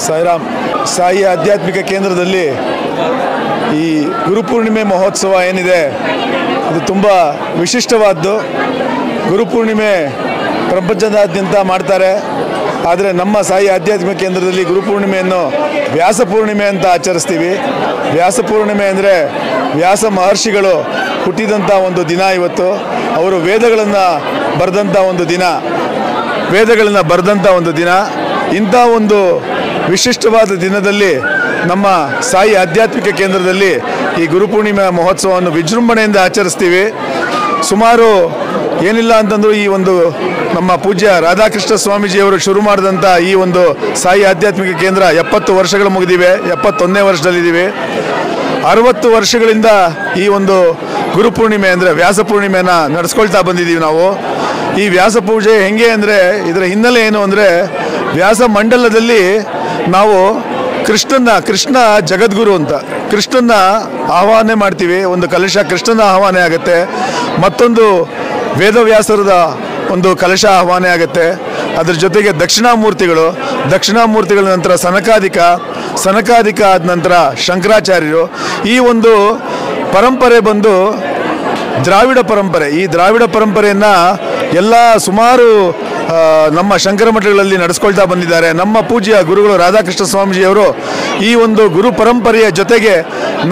ಸಾಯಿರಾಮ್ ಸಾಯಿ ಆಧ್ಯಾತ್ಮಿಕ ಕೇಂದ್ರದಲ್ಲಿ ಈ ಗುರುಪೂರ್ಣಿಮೆ ಮಹೋತ್ಸವ ಏನಿದೆ ಇದು ತುಂಬ ವಿಶಿಷ್ಟವಾದ್ದು. ಗುರುಪೂರ್ಣಿಮೆ ಪ್ರಪಂಚದಾದ್ಯಂತ ಮಾಡ್ತಾರೆ, ಆದರೆ ನಮ್ಮ ಸಾಯಿ ಆಧ್ಯಾತ್ಮಿಕ ಕೇಂದ್ರದಲ್ಲಿ ಗುರುಪೂರ್ಣಿಮೆಯನ್ನು ವ್ಯಾಸಪೂರ್ಣಿಮೆ ಅಂತ ಆಚರಿಸ್ತೀವಿ. ವ್ಯಾಸಪೂರ್ಣಿಮೆ ಅಂದರೆ ವ್ಯಾಸ ಮಹರ್ಷಿಗಳು ಹುಟ್ಟಿದಂಥ ಒಂದು ದಿನ ಇವತ್ತು. ಅವರು ವೇದಗಳನ್ನು ಬರೆದಂಥ ಒಂದು ದಿನ. ಇಂಥ ಒಂದು ವಿಶಿಷ್ಟವಾದ ದಿನದಲ್ಲಿ ನಮ್ಮ ಸಾಯಿ ಆಧ್ಯಾತ್ಮಿಕ ಕೇಂದ್ರದಲ್ಲಿ ಈ ಗುರುಪೂರ್ಣಿಮೆ ಮಹೋತ್ಸವವನ್ನು ವಿಜೃಂಭಣೆಯಿಂದ ಆಚರಿಸ್ತೀವಿ. ಸುಮಾರು ಏನಿಲ್ಲ ಅಂತಂದರೂ ಈ ಒಂದು ನಮ್ಮ ಪೂಜ್ಯ ರಾಧಾಕೃಷ್ಣ ಸ್ವಾಮೀಜಿಯವರು ಶುರು ಮಾಡಿದಂಥ ಈ ಒಂದು ಸಾಯಿ ಆಧ್ಯಾತ್ಮಿಕ ಕೇಂದ್ರ 70 ವರ್ಷಗಳು ಮುಗಿದಿವೆ, 71ನೇ ವರ್ಷದಲ್ಲಿದ್ದೀವಿ. 60 ವರ್ಷಗಳಿಂದ ಈ ಒಂದು ಗುರುಪೂರ್ಣಿಮೆ ಅಂದರೆ ವ್ಯಾಸಪೂರ್ಣಿಮೆನ ನಡೆಸ್ಕೊಳ್ತಾ ಬಂದಿದ್ದೀವಿ ನಾವು. ಈ ವ್ಯಾಸ ಪೂಜೆ ಹೆಂಗೆ ಅಂದರೆ ಇದರ ಹಿನ್ನೆಲೆ ಏನು ಅಂದರೆ ವ್ಯಾಸ ಮಂಡಲದಲ್ಲಿ ನಾವು ಕೃಷ್ಣ ಜಗದ್ಗುರು ಅಂತ ಕೃಷ್ಣನ ಆಹ್ವಾನ ಮಾಡ್ತೀವಿ. ಒಂದು ಕಲಶ ಕೃಷ್ಣನ ಆಹ್ವಾನ ಆಗುತ್ತೆ, ಮತ್ತೊಂದು ವೇದವ್ಯಾಸರದ ಒಂದು ಕಲಶ ಆಹ್ವಾನ ಆಗುತ್ತೆ. ಅದ್ರ ಜೊತೆಗೆ ದಕ್ಷಿಣಾಮೂರ್ತಿಗಳ ನಂತರ ಸನಕಾದಿಕ ಆದ ನಂತರ ಶಂಕರಾಚಾರ್ಯರು. ಈ ಒಂದು ಪರಂಪರೆ ಬಂದು ದ್ರಾವಿಡ ಪರಂಪರೆ. ಈ ದ್ರಾವಿಡ ಪರಂಪರೆಯನ್ನು ಎಲ್ಲ ಸುಮಾರು ನಮ್ಮ ಶಂಕರ ಮಠಗಳಲ್ಲಿ ನಡೆಸ್ಕೊಳ್ತಾ ಬಂದಿದ್ದಾರೆ. ನಮ್ಮ ಪೂಜ್ಯ ಗುರುಗಳು ರಾಧಾಕೃಷ್ಣ ಸ್ವಾಮೀಜಿಯವರು ಈ ಒಂದು ಗುರು ಪರಂಪರೆಯ ಜೊತೆಗೆ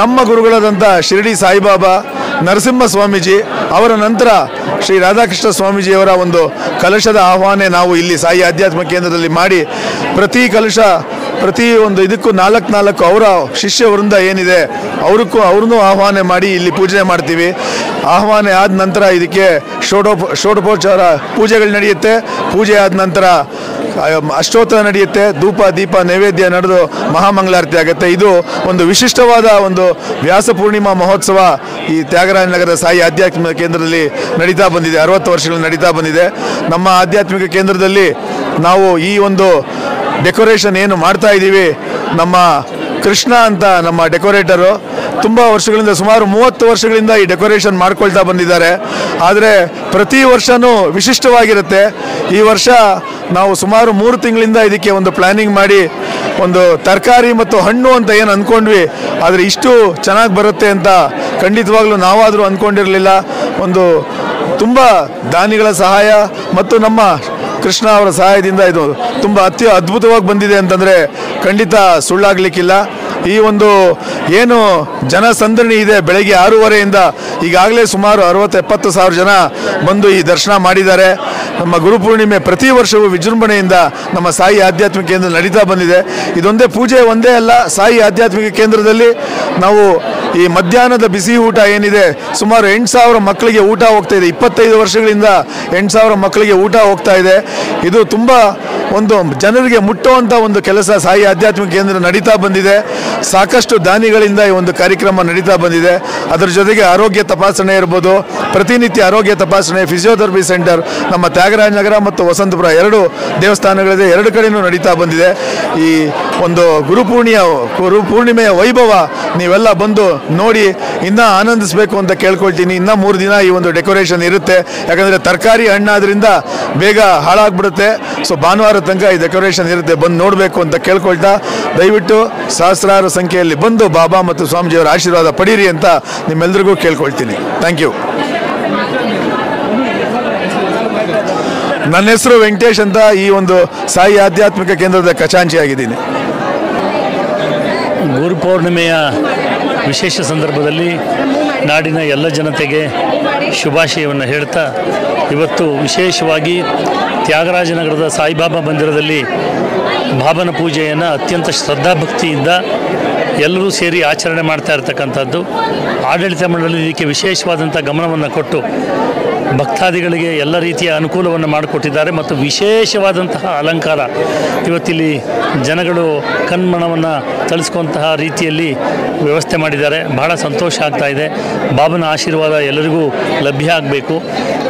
ನಮ್ಮ ಗುರುಗಳಾದಂಥ ಶಿರಡಿ ಸಾಯಿಬಾಬಾ, ನರಸಿಂಹ ಸ್ವಾಮೀಜಿ ಅವರ ನಂತರ ಶ್ರೀ ರಾಧಾಕೃಷ್ಣ ಸ್ವಾಮೀಜಿಯವರ ಒಂದು ಕಲಶದ ಆಹ್ವಾನ ನಾವು ಇಲ್ಲಿ ಸಾಯಿ ಆಧ್ಯಾತ್ಮಿಕ ಕೇಂದ್ರದಲ್ಲಿ ಮಾಡಿ ಪ್ರತಿ ಒಂದು ಇದಕ್ಕೂ 4 ಅವರ ಶಿಷ್ಯ ವೃಂದ ಏನಿದೆ ಅವ್ರನ್ನೂ ಆಹ್ವಾನ ಮಾಡಿ ಇಲ್ಲಿ ಪೂಜೆ ಮಾಡ್ತೀವಿ. ಆಹ್ವಾನ ಆದ ನಂತರ ಇದಕ್ಕೆ ಷೋಡೋಪಚಾರ ಪೂಜೆಗಳು ನಡೆಯುತ್ತೆ. ಪೂಜೆ ಆದ ನಂತರ ಅಷ್ಟೋತ್ತರ ನಡೆಯುತ್ತೆ. ಧೂಪ ದೀಪ ನೈವೇದ್ಯ ನಡೆದು ಮಹಾಮಂಗಳಾರತಿ ಆಗುತ್ತೆ. ಇದು ಒಂದು ವಿಶಿಷ್ಟವಾದ ಒಂದು ವ್ಯಾಸ ಪೂರ್ಣಿಮಾ ಮಹೋತ್ಸವ ಈ ತ್ಯಾಗರಾಜನಗರದ ಸಾಯಿ ಆಧ್ಯಾತ್ಮಿಕ ಕೇಂದ್ರದಲ್ಲಿ ನಡೀತಾ ಬಂದಿದೆ. 60 ವರ್ಷಗಳು ನಡೀತಾ ಬಂದಿದೆ. ನಮ್ಮ ಆಧ್ಯಾತ್ಮಿಕ ಕೇಂದ್ರದಲ್ಲಿ ನಾವು ಈ ಒಂದು ಡೆಕೋರೇಷನ್ ಏನು ಮಾಡ್ತಾ ಇದ್ದೀವಿ, ನಮ್ಮ ಕೃಷ್ಣ ಅಂತ ನಮ್ಮ ಡೆಕೋರೇಟರು ತುಂಬ ವರ್ಷಗಳಿಂದ ಸುಮಾರು 30 ವರ್ಷಗಳಿಂದ ಈ ಡೆಕೋರೇಷನ್ ಮಾಡ್ಕೊಳ್ತಾ ಬಂದಿದ್ದಾರೆ. ಆದರೆ ಪ್ರತಿ ವರ್ಷವೂ ವಿಶಿಷ್ಟವಾಗಿರುತ್ತೆ. ಈ ವರ್ಷ ನಾವು ಸುಮಾರು 3 ತಿಂಗಳಿಂದ ಇದಕ್ಕೆ ಒಂದು ಪ್ಲ್ಯಾನಿಂಗ್ ಮಾಡಿ ಒಂದು ತರಕಾರಿ ಮತ್ತು ಹಣ್ಣು ಅಂತ ಏನು ಅಂದ್ಕೊಂಡ್ವಿ, ಆದರೆ ಇಷ್ಟು ಚೆನ್ನಾಗಿ ಬರುತ್ತೆ ಅಂತ ಖಂಡಿತವಾಗ್ಲೂ ನಾವಾದರೂ ಅಂದ್ಕೊಂಡಿರಲಿಲ್ಲ. ಒಂದು ತುಂಬ ದಾನಿಗಳ ಸಹಾಯ ಮತ್ತು ನಮ್ಮ ಕೃಷ್ಣ ಅವರ ಸಹಾಯದಿಂದ ಇದು ತುಂಬ ಅದ್ಭುತವಾಗಿ ಬಂದಿದೆ ಅಂತಂದರೆ ಖಂಡಿತ ಸುಳ್ಳಾಗಲಿಕ್ಕಿಲ್ಲ. ಈ ಒಂದು ಏನು ಜನಸಂದಣಿ ಇದೆ, ಬೆಳಗ್ಗೆ 6:30ಇಂದ ಈಗಾಗಲೇ ಸುಮಾರು 60-70 ಸಾವಿರ ಜನ ಬಂದು ಈ ದರ್ಶನ ಮಾಡಿದ್ದಾರೆ. ನಮ್ಮ ಗುರುಪೂರ್ಣಿಮೆ ಪ್ರತಿ ವರ್ಷವೂ ವಿಜೃಂಭಣೆಯಿಂದ ನಮ್ಮ ಸಾಯಿ ಆಧ್ಯಾತ್ಮಿಕ ಕೇಂದ್ರ ನಡೀತಾ ಬಂದಿದೆ. ಇದೊಂದೇ ಪೂಜೆ ಒಂದೇ ಅಲ್ಲ, ಸಾಯಿ ಆಧ್ಯಾತ್ಮಿಕ ಕೇಂದ್ರದಲ್ಲಿ ನಾವು ಈ ಮಧ್ಯಾಹ್ನದ ಬಿಸಿ ಊಟ ಏನಿದೆ ಸುಮಾರು 8,000 ಮಕ್ಕಳಿಗೆ ಊಟ ಹೋಗ್ತಾ ಇದೆ. 25 ವರ್ಷಗಳಿಂದ 8,000 ಮಕ್ಕಳಿಗೆ ಊಟ ಹೋಗ್ತಾ ಇದೆ. ಇದು ತುಂಬ ಒಂದು ಜನರಿಗೆ ಮುಟ್ಟುವಂಥ ಒಂದು ಕೆಲಸ ಸಾಯಿ ಆಧ್ಯಾತ್ಮಿಕ ಕೇಂದ್ರ ನಡೀತಾ ಬಂದಿದೆ. ಸಾಕಷ್ಟು ದಾನಿಗಳಿಂದ ಈ ಒಂದು ಕಾರ್ಯಕ್ರಮ ನಡೀತಾ ಬಂದಿದೆ. ಅದರ ಜೊತೆಗೆ ಆರೋಗ್ಯ ತಪಾಸಣೆ ಇರ್ಬೋದು, ಪ್ರತಿನಿತ್ಯ ಆರೋಗ್ಯ ತಪಾಸಣೆ, ಫಿಸಿಯೋಥೆರಪಿ ಸೆಂಟರ್ ನಮ್ಮ ತ್ಯಾಗರಾಜನಗರ ಮತ್ತು ವಸಂತಪುರ 2 ದೇವಸ್ಥಾನಗಳಿದೆ, 2 ಕಡೆಯೂ ನಡೀತಾ ಬಂದಿದೆ. ಈ ಒಂದು ಗುರುಪೂರ್ಣಿಮೆಯ ವೈಭವ ನೀವೆಲ್ಲ ಬಂದು ನೋಡಿ ಇನ್ನೂ ಆನಂದಿಸಬೇಕು ಅಂತ ಕೇಳ್ಕೊಳ್ತೀನಿ. ಇನ್ನೂ 3 ದಿನ ಈ ಒಂದು ಡೆಕೋರೇಷನ್ ಇರುತ್ತೆ. ಯಾಕಂದರೆ ತರಕಾರಿ ಹಣ್ಣಾದ್ರಿಂದ ಬೇಗ ಹಾಳಾಗ್ಬಿಡುತ್ತೆ. ಸೊ ಭಾನುವಾರ ತನಕ ಈ ಡೆಕೋರೇಷನ್ ಇರುತ್ತೆ, ಬಂದು ನೋಡಬೇಕು ಅಂತ ಕೇಳ್ಕೊಳ್ತಾ ದಯವಿಟ್ಟು ಸಹಸ್ರಾರು ಸಂಖ್ಯೆಯಲ್ಲಿ ಬಂದು ಬಾಬಾ ಮತ್ತು ಸ್ವಾಮೀಜಿಯವರ ಆಶೀರ್ವಾದ ಪಡೀರಿ ಅಂತ ನಿಮ್ಮೆಲ್ಲರಿಗೂ ಕೇಳ್ಕೊಳ್ತೀನಿ. Thank you. ನನ್ನ ಹೆಸರು ವೆಂಕಟೇಶ್ ಅಂತ, ಈ ಒಂದು ಸಾಯಿ ಆಧ್ಯಾತ್ಮಿಕ ಕೇಂದ್ರದ ಖಜಾಂಚಿ ಆಗಿದ್ದೀನಿ. ಗುರುಪೌರ್ಣಿಮೆಯ ವಿಶೇಷ ಸಂದರ್ಭದಲ್ಲಿ ನಾಡಿನ ಎಲ್ಲ ಜನತೆಗೆ ಶುಭಾಶಯವನ್ನು ಹೇಳ್ತಾ ಇವತ್ತು ವಿಶೇಷವಾಗಿ ತ್ಯಾಗರಾಜನಗರದ ಸಾಯಿಬಾಬಾ ಮಂದಿರದಲ್ಲಿ ಬಾಬನ ಪೂಜೆಯನ್ನು ಅತ್ಯಂತ ಶ್ರದ್ಧಾಭಕ್ತಿಯಿಂದ ಎಲ್ಲರೂ ಸೇರಿ ಆಚರಣೆ ಮಾಡ್ತಾ ಇರತಕ್ಕಂಥದ್ದು. ಆಡಳಿತ ಮಂಡಳಿ ಇದಕ್ಕೆ ವಿಶೇಷವಾದಂಥ ಗಮನವನ್ನು ಕೊಟ್ಟು ಭಕ್ತಾದಿಗಳಿಗೆ ಎಲ್ಲ ರೀತಿಯ ಅನುಕೂಲವನ್ನು ಮಾಡಿಕೊಟ್ಟಿದ್ದಾರೆ ಮತ್ತು ವಿಶೇಷವಾದಂತಹ ಅಲಂಕಾರ ಇವತ್ತಿಲ್ಲಿ ಜನಗಳು ಕಣ್ಮಣವನ್ನು ತಳಿಸ್ಕೊಂತಹ ರೀತಿಯಲ್ಲಿ ವ್ಯವಸ್ಥೆ ಮಾಡಿದ್ದಾರೆ. ಬಹಳ ಸಂತೋಷ ಆಗ್ತಾ ಇದೆ. ಬಾಬನ ಆಶೀರ್ವಾದ ಎಲ್ಲರಿಗೂ ಲಭ್ಯ ಆಗಬೇಕು.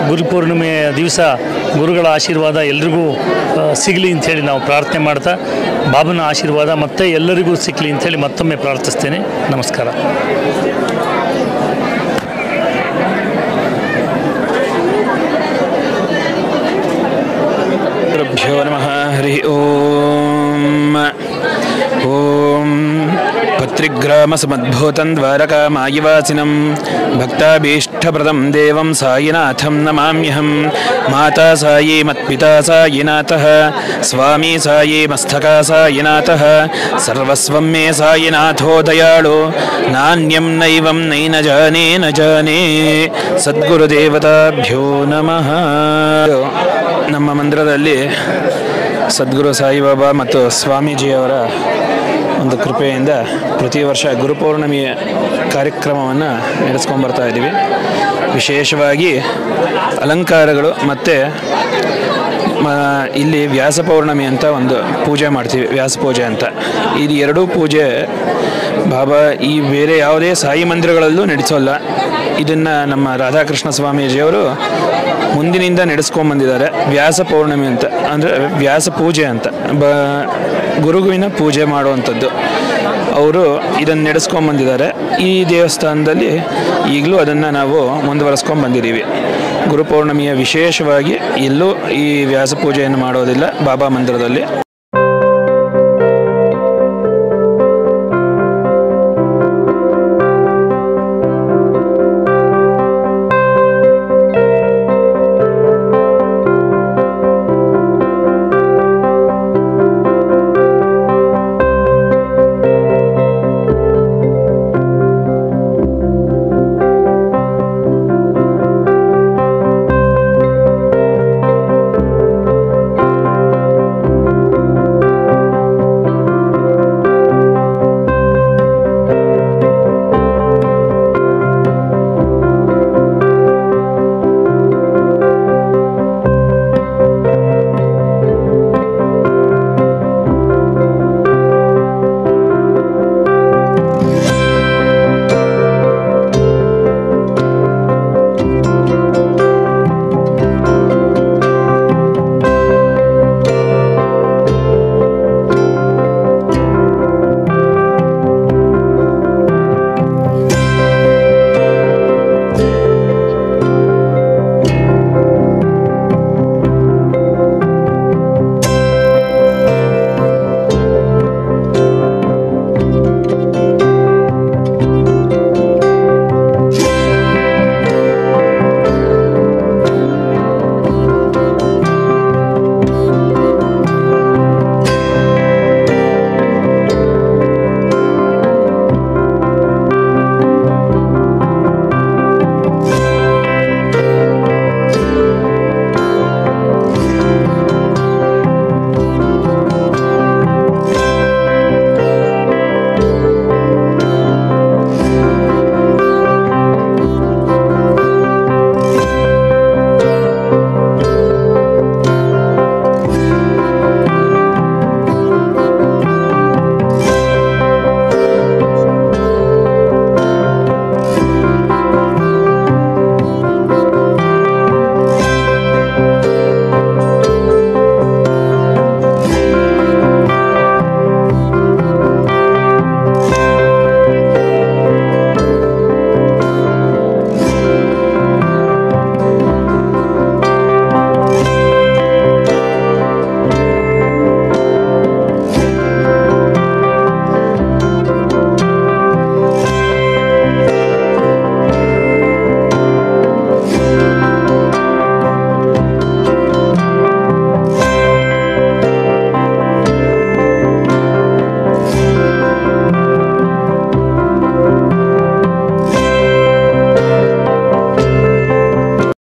ಗುರುಪೂರ್ಣಿಮೆಯ ದಿವಸ ಗುರುಗಳ ಆಶೀರ್ವಾದ ಎಲ್ರಿಗೂ ಸಿಗಲಿ ಅಂಥೇಳಿ ನಾವು ಪ್ರಾರ್ಥನೆ ಮಾಡ್ತಾ ಬಾಬನ ಆಶೀರ್ವಾದ ಮತ್ತೆ ಎಲ್ಲರಿಗೂ ಸಿಗಲಿ ಅಂಥೇಳಿ ಮತ್ತೊಮ್ಮೆ ಪ್ರಾರ್ಥಿಸ್ತೇನೆ. ನಮಸ್ಕಾರ. ನಮಃ ಹರಿ ಓಂ. ಪತ್ರಿಗ್ರಾಮಸಮದ್ಭೂತಂ ದ್ವಾರಕಾಮಾಯಿವಾಸಿನಂ ಭಕ್ತಾಭೀಷ್ಟಪ್ರದಂ ದೇವಂ ಸಾಯಿನಾಥಂ ನಮಾಮ್ಯಹಂ ಮಾತಾ ಸಾಯಿ ಮತ್ಪಿತಾ ಸಾಯಿನಾಥಃ ಸ್ವಾಮಿ ಸಾಯಿ ಮಸ್ತಕಾ ಸಾಯಿನಾಥಃ ಸರ್ವಸ್ವಂ ಮೇ ಸಾಯಿನಾಥೋ ದಯಾಳು ನಾಣ್ಯಂ ನೈವಂ ನೈನ ಜಾನೇ ನ ಜಾನೇ ಸದ್ಗುರುದೇವತಾಭ್ಯೋ ನಮಃ. ನಮ್ಮ ಮಂದಿರದಲ್ಲಿ ಸದ್ಗುರು ಸಾಯಿಬಾಬಾ ಮತ್ತು ಸ್ವಾಮೀಜಿಯವರ ಒಂದು ಕೃಪೆಯಿಂದ ಪ್ರತಿ ವರ್ಷ ಗುರುಪೌರ್ಣಮಿಯ ಕಾರ್ಯಕ್ರಮವನ್ನು ನಡೆಸ್ಕೊಂಡ್ಬರ್ತಾ ಇದ್ದೀವಿ. ವಿಶೇಷವಾಗಿ ಅಲಂಕಾರಗಳು ಮತ್ತು ಇಲ್ಲಿ ವ್ಯಾಸ ಪೌರ್ಣಮಿ ಅಂತ ಒಂದು ಪೂಜೆ ಮಾಡ್ತೀವಿ, ವ್ಯಾಸ ಪೂಜೆ ಅಂತ. ಇದು ಎರಡೂ ಪೂಜೆ ಬಾಬಾ ಈ ಬೇರೆ ಯಾವುದೇ ಸಾಯಿ ಮಂದಿರಗಳಲ್ಲೂ ನಡೆಸೋಲ್ಲ. ಇದನ್ನು ನಮ್ಮ ರಾಧಾಕೃಷ್ಣ ಸ್ವಾಮೀಜಿಯವರು ಮುಂದಿನಿಂದ ನಡೆಸ್ಕೊಂಬಂದಿದ್ದಾರೆ. ವ್ಯಾಸ ಪೌರ್ಣಮಿ ಅಂತ ಅಂದರೆ ವ್ಯಾಸ ಪೂಜೆ ಅಂತ, ಗುರುವಿನ ಪೂಜೆ ಮಾಡುವಂಥದ್ದು. ಅವರು ಇದನ್ನು ನಡೆಸ್ಕೊಂಬಂದಿದ್ದಾರೆ. ಈ ದೇವಸ್ಥಾನದಲ್ಲಿ ಈಗಲೂ ಅದನ್ನು ನಾವು ಮುಂದುವರೆಸ್ಕೊಂಬಂದಿದ್ದೀವಿ. ಗುರುಪೌರ್ಣಮಿಯ ವಿಶೇಷವಾಗಿ ಎಲ್ಲೂ ಈ ವ್ಯಾಸ ಪೂಜೆಯನ್ನು ಮಾಡೋದಿಲ್ಲ ಬಾಬಾ ಮಂದಿರದಲ್ಲಿ.